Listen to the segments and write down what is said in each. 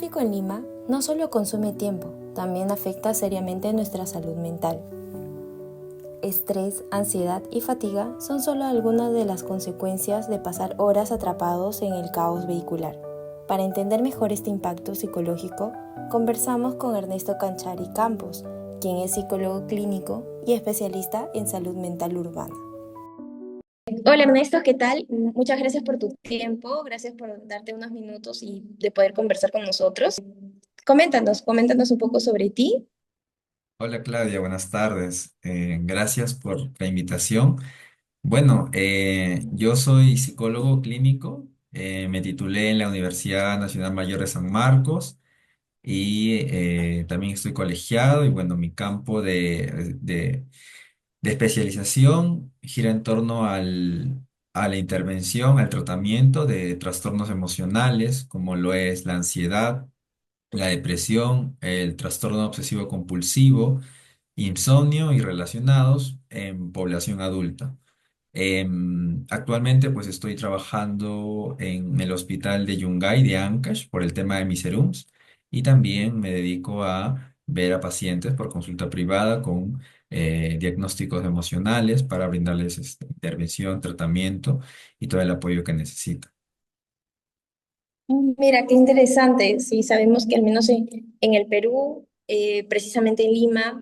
tráfico en Lima no solo consume tiempo, también afecta seriamente nuestra salud mental. Estrés, ansiedad y fatiga son solo algunas de las consecuencias de pasar horas atrapados en el caos vehicular. Para entender mejor este impacto psicológico, conversamos con Ernesto Canchari Campos, quien es psicólogo clínico y especialista en salud mental urbana. Hola Ernesto, ¿qué tal? Muchas gracias por tu tiempo, gracias por darte unos minutos y de poder conversar con nosotros. Coméntanos un poco sobre ti. Hola Claudia, buenas tardes. Gracias por la invitación. Bueno, yo soy psicólogo clínico, me titulé en la Universidad Nacional Mayor de San Marcos y también estoy colegiado y bueno, mi campo de especialización gira en torno a la intervención, al tratamiento de trastornos emocionales como lo es la ansiedad, la depresión, el trastorno obsesivo compulsivo, insomnio y relacionados en población adulta. Actualmente pues estoy trabajando en el hospital de Yungay de Ancash por el tema de mis serums y también me dedico a ver a pacientes por consulta privada con diagnósticos emocionales para brindarles intervención, tratamiento y todo el apoyo que necesitan. Mira, qué interesante. Sí, sabemos que al menos en el Perú, precisamente en Lima,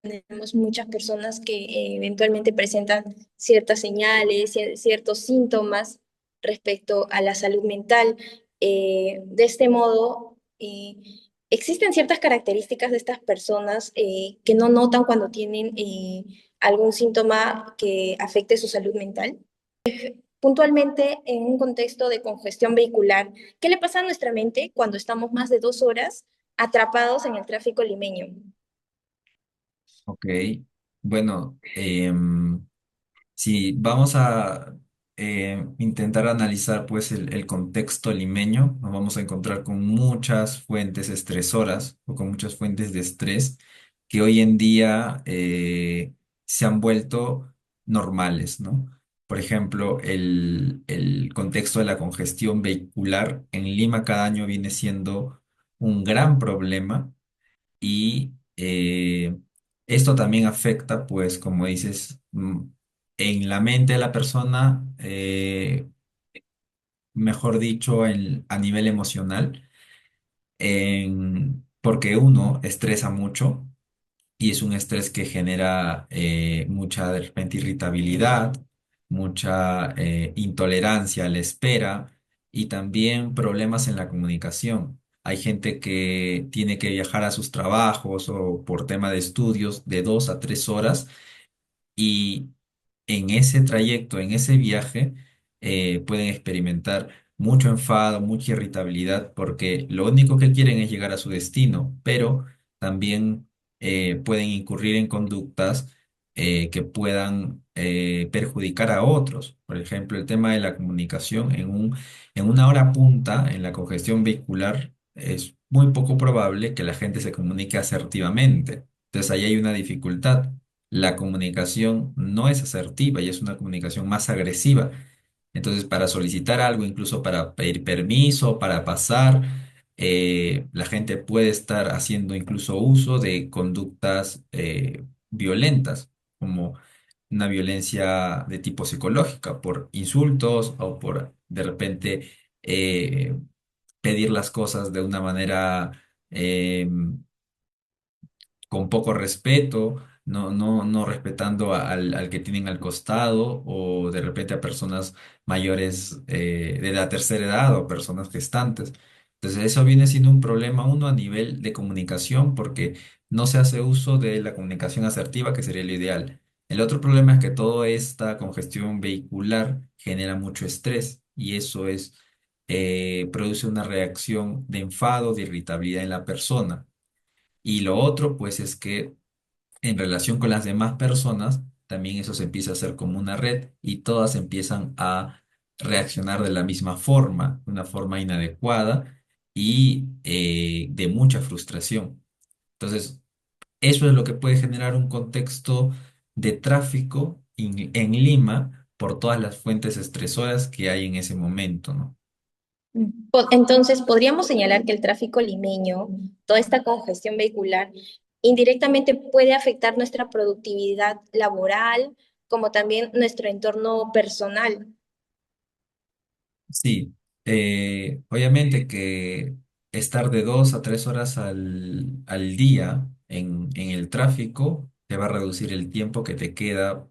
tenemos muchas personas que eventualmente presentan ciertas señales, ciertos síntomas respecto a la salud mental. De este modo, existen ciertas características de estas personas que no notan cuando tienen algún síntoma que afecte su salud mental. Puntualmente, en un contexto de congestión vehicular, ¿qué le pasa a nuestra mente cuando estamos más de 2 horas atrapados en el tráfico limeño? Ok, bueno, si vamos a intentar analizar pues el contexto limeño, nos vamos a encontrar con muchas fuentes estresoras o con muchas fuentes de estrés que hoy en día se han vuelto normales, ¿no? Por ejemplo, el contexto de la congestión vehicular en Lima cada año viene siendo un gran problema y esto también afecta, pues, como dices, en la mente de la persona, mejor dicho, a nivel emocional, porque uno estresa mucho y es un estrés que genera mucha, de repente, irritabilidad, mucha intolerancia a la espera y también problemas en la comunicación. Hay gente que tiene que viajar a sus trabajos o por tema de estudios de 2 a 3 horas y en ese trayecto, en ese viaje, pueden experimentar mucho enfado, mucha irritabilidad, porque lo único que quieren es llegar a su destino, pero también pueden incurrir en conductas que puedan perjudicar a otros. Por ejemplo, el tema de la comunicación en una hora punta, en la congestión vehicular, es muy poco probable que la gente se comunique asertivamente. Entonces, ahí hay una dificultad. La comunicación no es asertiva y es una comunicación más agresiva. Entonces, para solicitar algo, incluso para pedir permiso, para pasar, la gente puede estar haciendo incluso uso de conductas violentas, como una violencia de tipo psicológica, por insultos o por de repente eh, pedir las cosas de una manera con poco respeto, no respetando al que tienen al costado o de repente a personas mayores de la tercera edad o personas gestantes. Entonces eso viene siendo un problema uno a nivel de comunicación porque no se hace uso de la comunicación asertiva que sería lo ideal. El otro problema es que toda esta congestión vehicular genera mucho estrés y eso produce una reacción de enfado, de irritabilidad en la persona. Y lo otro, pues, es que en relación con las demás personas, también eso se empieza a hacer como una red y todas empiezan a reaccionar de la misma forma, de una forma inadecuada y de mucha frustración. Entonces, eso es lo que puede generar un contexto de tráfico en Lima por todas las fuentes estresoras que hay en ese momento, ¿no? Entonces, podríamos señalar que el tráfico limeño, toda esta congestión vehicular, indirectamente puede afectar nuestra productividad laboral, como también nuestro entorno personal. Sí, obviamente que estar de 2 a 3 horas al día en el tráfico te va a reducir el tiempo que te queda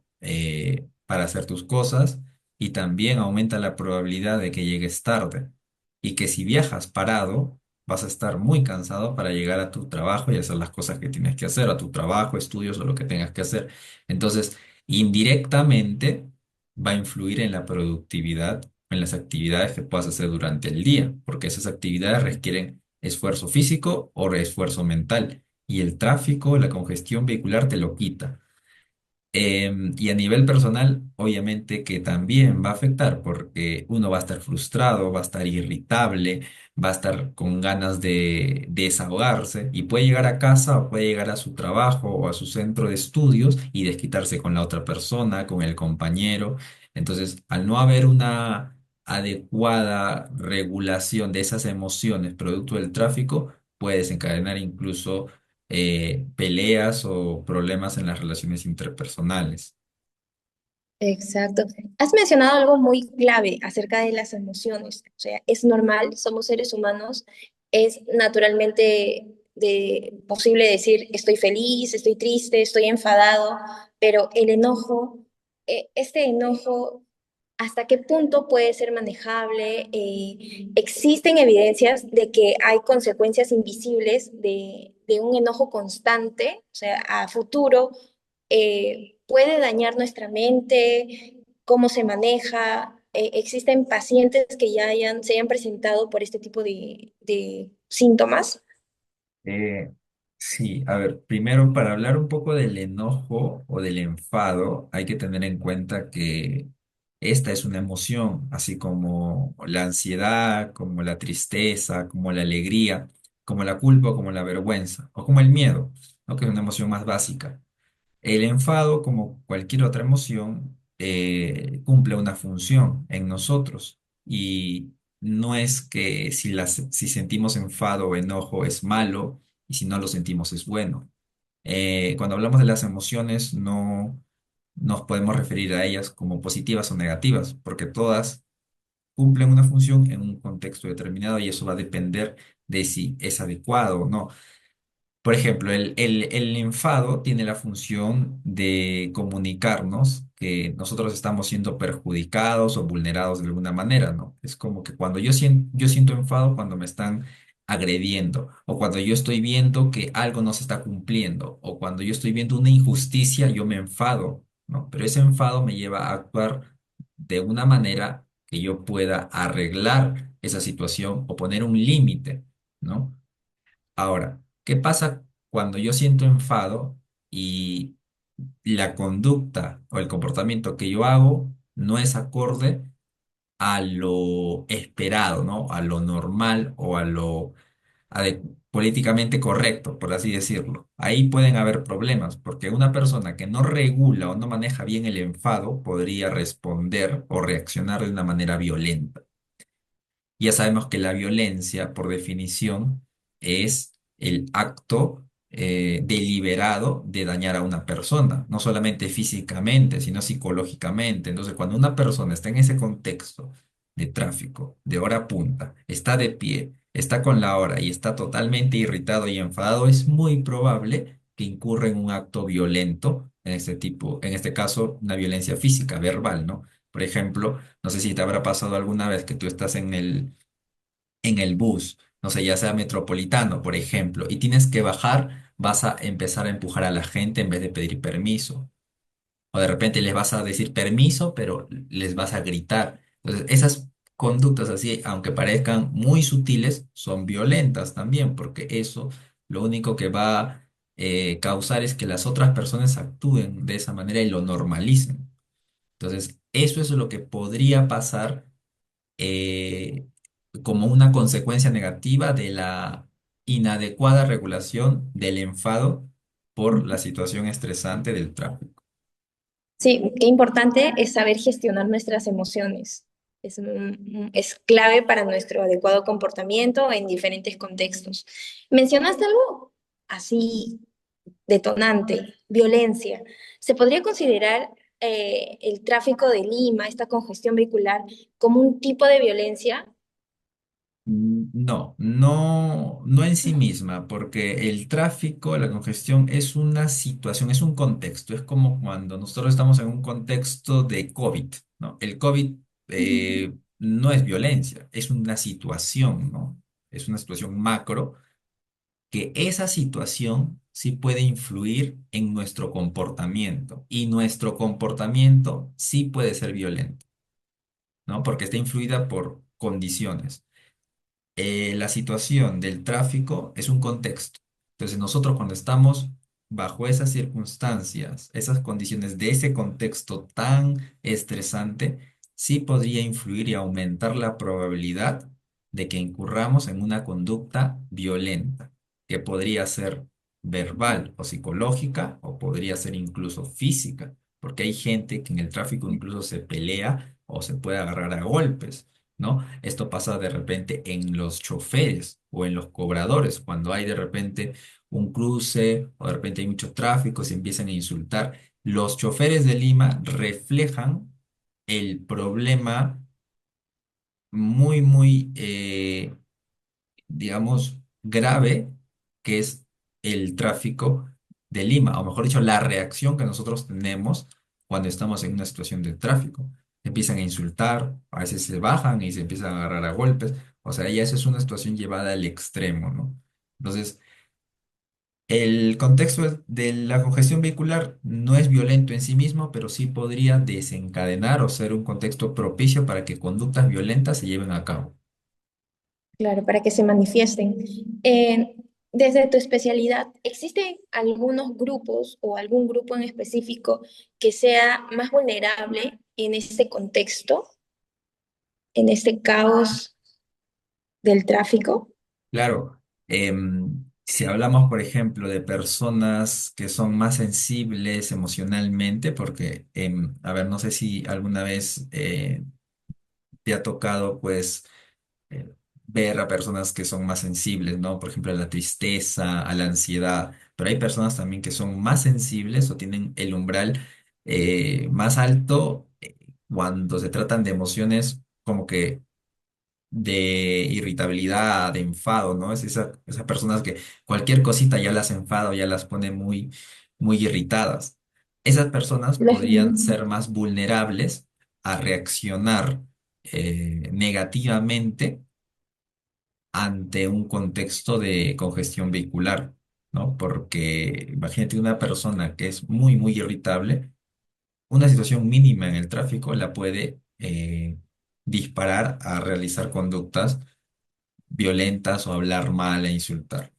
para hacer tus cosas y también aumenta la probabilidad de que llegues tarde y que si viajas parado vas a estar muy cansado para llegar a tu trabajo y hacer las cosas que tienes que hacer, a tu trabajo, estudios o lo que tengas que hacer. Entonces, indirectamente va a influir en la productividad en las actividades que puedas hacer durante el día, porque esas actividades requieren esfuerzo físico o esfuerzo mental, y el tráfico, la congestión vehicular te lo quita. Y a nivel personal, obviamente que también va a afectar porque uno va a estar frustrado, va a estar irritable, va a estar con ganas de desahogarse y puede llegar a casa o puede llegar a su trabajo o a su centro de estudios y desquitarse con la otra persona, con el compañero. Entonces, al no haber una adecuada regulación de esas emociones producto del tráfico, puede desencadenar incluso peleas o problemas en las relaciones interpersonales. Exacto. Has mencionado algo muy clave acerca de las emociones. O sea, es normal, somos seres humanos, es naturalmente posible decir estoy feliz, estoy triste, estoy enfadado, pero el enojo, este enojo, ¿hasta qué punto puede ser manejable? Existen evidencias de que hay consecuencias invisibles de un enojo constante, o sea, a futuro puede dañar nuestra mente, cómo se maneja. Existen pacientes que se hayan presentado por este tipo de síntomas. Eh, sí, a ver, primero para hablar un poco del enojo o del enfado, hay que tener en cuenta que esta es una emoción, así como la ansiedad, como la tristeza, como la alegría, como la culpa, como la vergüenza, o como el miedo, ¿no? Que es una emoción más básica. El enfado, como cualquier otra emoción, cumple una función en nosotros y no es que si sentimos enfado o enojo es malo y si no lo sentimos es bueno. Cuando hablamos de las emociones no nos podemos referir a ellas como positivas o negativas porque todas cumplen una función en un contexto determinado y eso va a depender de si es adecuado o no. Por ejemplo, el enfado tiene la función de comunicarnos que nosotros estamos siendo perjudicados o vulnerados de alguna manera, ¿no? Es como que cuando yo siento enfado cuando me están agrediendo, o cuando yo estoy viendo que algo no se está cumpliendo, o cuando yo estoy viendo una injusticia, yo me enfado, ¿no? Pero ese enfado me lleva a actuar de una manera que yo pueda arreglar esa situación o poner un límite, ¿no? Ahora, ¿qué pasa cuando yo siento enfado y la conducta o el comportamiento que yo hago no es acorde a lo esperado, ¿no? A lo normal o a lo políticamente correcto, por así decirlo? Ahí pueden haber problemas, porque una persona que no regula o no maneja bien el enfado podría responder o reaccionar de una manera violenta. Ya sabemos que la violencia, por definición, es el acto deliberado de dañar a una persona, no solamente físicamente, sino psicológicamente. Entonces, cuando una persona está en ese contexto de tráfico, de hora punta, está de pie, está con la hora y está totalmente irritado y enfadado, es muy probable que incurra en un acto violento, en este tipo, en este caso, una violencia física, verbal, ¿no? Por ejemplo, no sé si te habrá pasado alguna vez que tú estás en el bus, no sé, ya sea metropolitano, por ejemplo, y tienes que bajar, vas a empezar a empujar a la gente en vez de pedir permiso. O de repente les vas a decir permiso, pero les vas a gritar. Entonces, esas conductas así, aunque parezcan muy sutiles, son violentas también, porque eso lo único que va a causar es que las otras personas actúen de esa manera y lo normalicen. Entonces, eso es lo que podría pasar eh, como una consecuencia negativa de la inadecuada regulación del enfado por la situación estresante del tráfico. Sí, qué importante es saber gestionar nuestras emociones. es clave para nuestro adecuado comportamiento en diferentes contextos. Mencionaste algo así detonante, violencia. ¿Se podría considerar el tráfico de Lima, esta congestión vehicular, como un tipo de violencia? No, no, no en sí misma, porque el tráfico, la congestión es una situación, es un contexto, es como cuando nosotros estamos en un contexto de COVID, ¿no? El COVID no es violencia, es una situación, ¿no? Es una situación macro, que esa situación sí puede influir en nuestro comportamiento y nuestro comportamiento sí puede ser violento, ¿no? Porque está influida por condiciones. La situación del tráfico es un contexto. Entonces nosotros cuando estamos bajo esas circunstancias, esas condiciones de ese contexto tan estresante, sí podría influir y aumentar la probabilidad de que incurramos en una conducta violenta, que podría ser verbal o psicológica o podría ser incluso física, porque hay gente que en el tráfico incluso se pelea o se puede agarrar a golpes. ¿No? Esto pasa de repente en los choferes o en los cobradores, cuando hay de repente un cruce o de repente hay mucho tráfico, se empiezan a insultar. Los choferes de Lima reflejan el problema muy, digamos, grave que es el tráfico de Lima, o mejor dicho, la reacción que nosotros tenemos cuando estamos en una situación de tráfico. Empiezan a insultar, a veces se bajan y se empiezan a agarrar a golpes, o sea, ya eso es una situación llevada al extremo, ¿no? Entonces, el contexto de la congestión vehicular no es violento en sí mismo, pero sí podría desencadenar o ser un contexto propicio para que conductas violentas se lleven a cabo. Claro, para que se manifiesten. Desde tu especialidad, ¿existen algunos grupos o algún grupo en específico que sea más vulnerable en este contexto, en este caos del tráfico? Claro, si hablamos, por ejemplo, de personas que son más sensibles emocionalmente, porque, a ver, no sé si alguna vez te ha tocado, pues, eh, ver a personas que son más sensibles, ¿no? Por ejemplo, a la tristeza, a la ansiedad, pero hay personas también que son más sensibles o tienen el umbral más alto cuando se tratan de emociones como que de irritabilidad, de enfado, ¿no? Es esas personas que cualquier cosita ya las enfada o ya las pone muy irritadas. Esas personas podrían ser más vulnerables a reaccionar negativamente ante un contexto de congestión vehicular, ¿no? Porque imagínate una persona que es muy irritable, una situación mínima en el tráfico la puede disparar a realizar conductas violentas o hablar mal e insultar.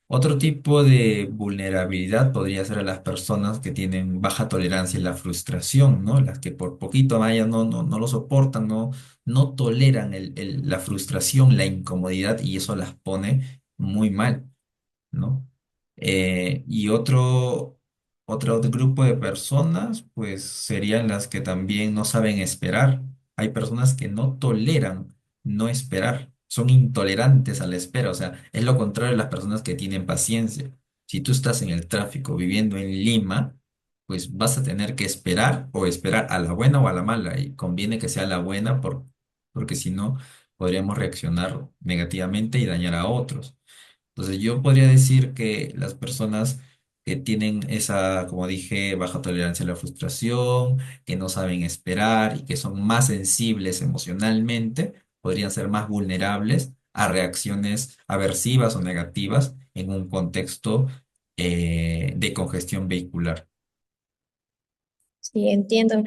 Otro tipo de vulnerabilidad podría ser a las personas que tienen baja tolerancia a la frustración, ¿no? Las que por poquito vaya no lo soportan, no toleran la frustración, la incomodidad y eso las pone muy mal. ¿No? Y otro grupo de personas, pues serían las que también no saben esperar. Hay personas que no toleran no esperar, son intolerantes a la espera, o sea, es lo contrario de las personas que tienen paciencia. Si tú estás en el tráfico viviendo en Lima, pues vas a tener que esperar o esperar a la buena o a la mala, y conviene que sea la buena porque si no, podríamos reaccionar negativamente y dañar a otros. Entonces yo podría decir que las personas que tienen esa, como dije, baja tolerancia a la frustración, que no saben esperar y que son más sensibles emocionalmente, podrían ser más vulnerables a reacciones aversivas o negativas en un contexto de congestión vehicular. Sí, entiendo.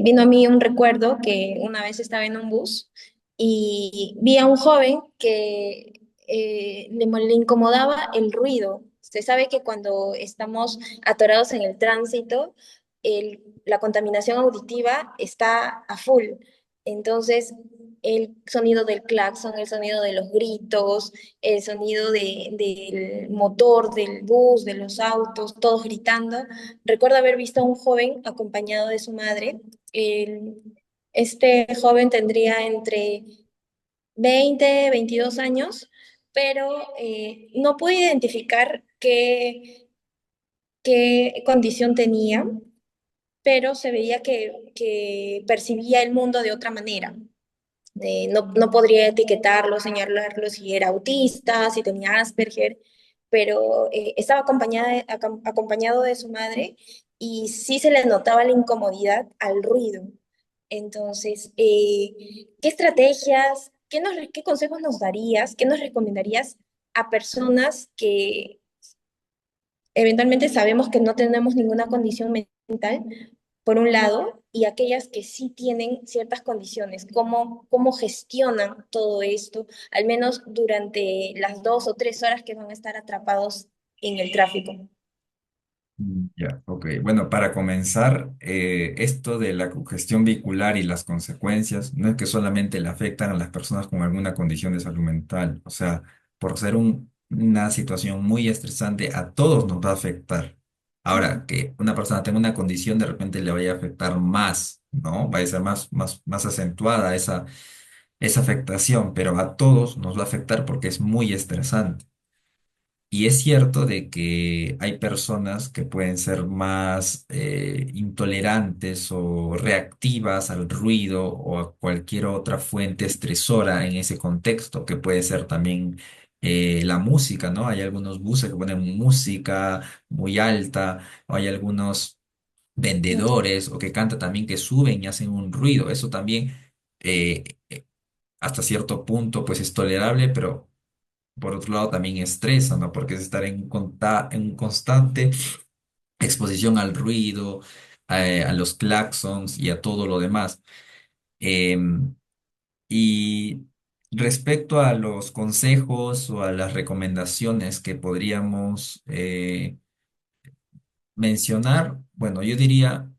Vino a mí un recuerdo que una vez estaba en un bus y vi a un joven que le incomodaba el ruido. Usted sabe que cuando estamos atorados en el tránsito, la contaminación auditiva está a full. Entonces, el sonido del claxon, el sonido de los gritos, el sonido del motor del bus, de los autos, todos gritando. Recuerdo haber visto a un joven acompañado de su madre. Él Este joven tendría entre 20, 22 años, pero no pude identificar qué condición tenía, pero se veía que percibía el mundo de otra manera. No podría etiquetarlo, señalarlo si era autista, si tenía Asperger, pero estaba acompañado de su madre y sí se le notaba la incomodidad al ruido. Entonces, ¿qué estrategias, qué consejos nos darías, qué nos recomendarías a personas que eventualmente sabemos que no tenemos ninguna condición mental, por un lado, y aquellas que sí tienen ciertas condiciones? ¿Cómo gestionan todo esto, al menos durante las 2 o 3 horas que van a estar atrapados en el tráfico? Ya, ok. Bueno, para comenzar, esto de la congestión vehicular y las consecuencias no es que solamente le afectan a las personas con alguna condición de salud mental. O sea, por ser una situación muy estresante, a todos nos va a afectar. Ahora, que una persona tenga una condición, de repente le vaya a afectar más, ¿no? Va a ser más acentuada esa afectación, pero a todos nos va a afectar porque es muy estresante. Y es cierto de que hay personas que pueden ser más intolerantes o reactivas al ruido o a cualquier otra fuente estresora en ese contexto, que puede ser también la música, ¿no? Hay algunos buses que ponen música muy alta, o hay algunos vendedores o que cantan también que suben y hacen un ruido. Eso también eh, hasta cierto punto pues es tolerable, pero por otro lado también estresa, ¿no? Porque es estar en constante exposición al ruido, a los claxons y a todo lo demás. Em, y respecto a los consejos o a las recomendaciones que podríamos mencionar, bueno, yo diría...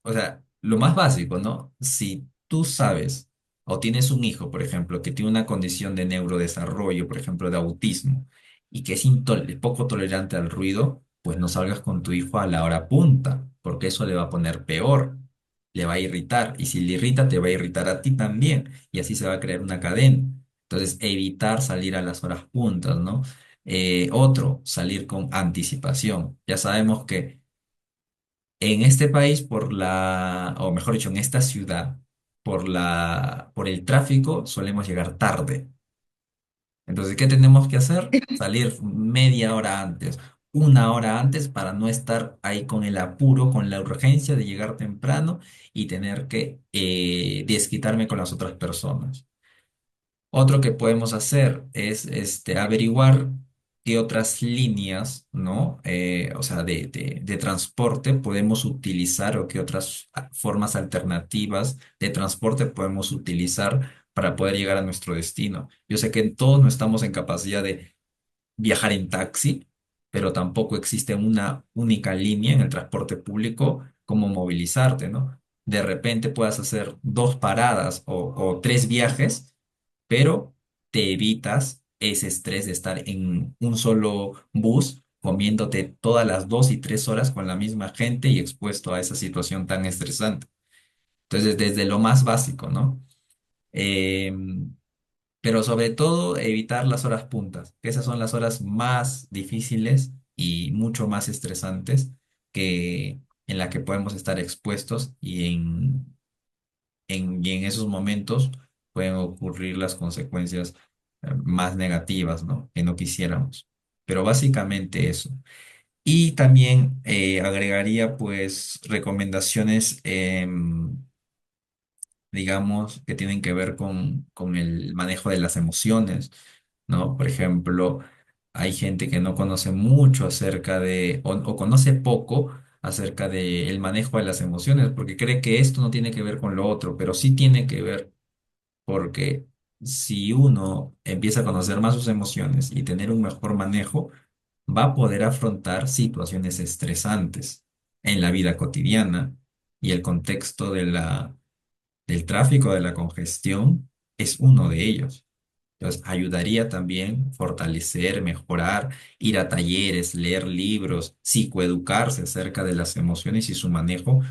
O sea, lo más básico, ¿no? Si tú sabes o tienes un hijo, por ejemplo, que tiene una condición de neurodesarrollo, por ejemplo, de autismo, y que es poco tolerante al ruido, pues no salgas con tu hijo a la hora punta, porque eso le va a poner peor, le va a irritar, y si le irrita, te va a irritar a ti también, y así se va a crear una cadena. Entonces, evitar salir a las horas puntas, ¿no? Otro, salir con anticipación. Ya sabemos que en este país, o mejor dicho, en esta ciudad, por el tráfico, solemos llegar tarde. Entonces, ¿qué tenemos que hacer? Salir media hora antes, una hora antes para no estar ahí con el apuro, con la urgencia de llegar temprano y tener que desquitarme con las otras personas. Otro que podemos hacer es averiguar qué otras líneas, ¿no? O sea, de transporte podemos utilizar o qué otras formas alternativas de transporte podemos utilizar para poder llegar a nuestro destino. Yo sé que todos no estamos en capacidad de viajar en taxi, pero tampoco existe una única línea en el transporte público como movilizarte, ¿no? De repente puedas hacer dos paradas o tres viajes, pero te evitas ese estrés de estar en un solo bus comiéndote todas las 2 y 3 horas con la misma gente y expuesto a esa situación tan estresante. Entonces, desde lo más básico, ¿no? Em, pero sobre todo evitar las horas puntas, que esas son las horas más difíciles y mucho más estresantes que en la que podemos estar expuestos y en esos momentos pueden ocurrir las consecuencias más negativas, ¿no? Que no quisiéramos. Pero básicamente eso. Y también agregaría pues recomendaciones digamos, que tienen que ver con el manejo de las emociones, ¿no? Por ejemplo, hay gente que no conoce mucho acerca o conoce poco acerca del manejo de las emociones, porque cree que esto no tiene que ver con lo otro, pero sí tiene que ver, porque si uno empieza a conocer más sus emociones y tener un mejor manejo, va a poder afrontar situaciones estresantes en la vida cotidiana y el contexto del tráfico, de la congestión, es uno de ellos. Entonces, ayudaría también fortalecer, mejorar, ir a talleres, leer libros, psicoeducarse acerca de las emociones y su manejo,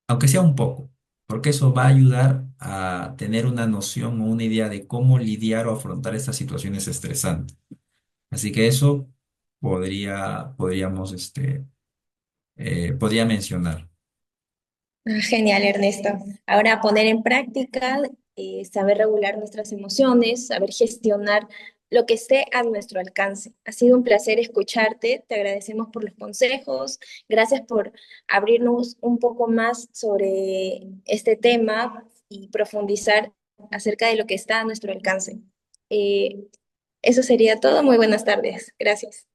aunque sea un poco, porque eso va a ayudar a tener una noción o una idea de cómo lidiar o afrontar estas situaciones estresantes. Así que eso podríamos, podría mencionar. Genial, Ernesto. Ahora poner en práctica, saber regular nuestras emociones, saber gestionar lo que esté a nuestro alcance. Ha sido un placer escucharte, te agradecemos por los consejos, gracias por abrirnos un poco más sobre este tema y profundizar acerca de lo que está a nuestro alcance. Eh, Eso sería todo, muy buenas tardes, gracias.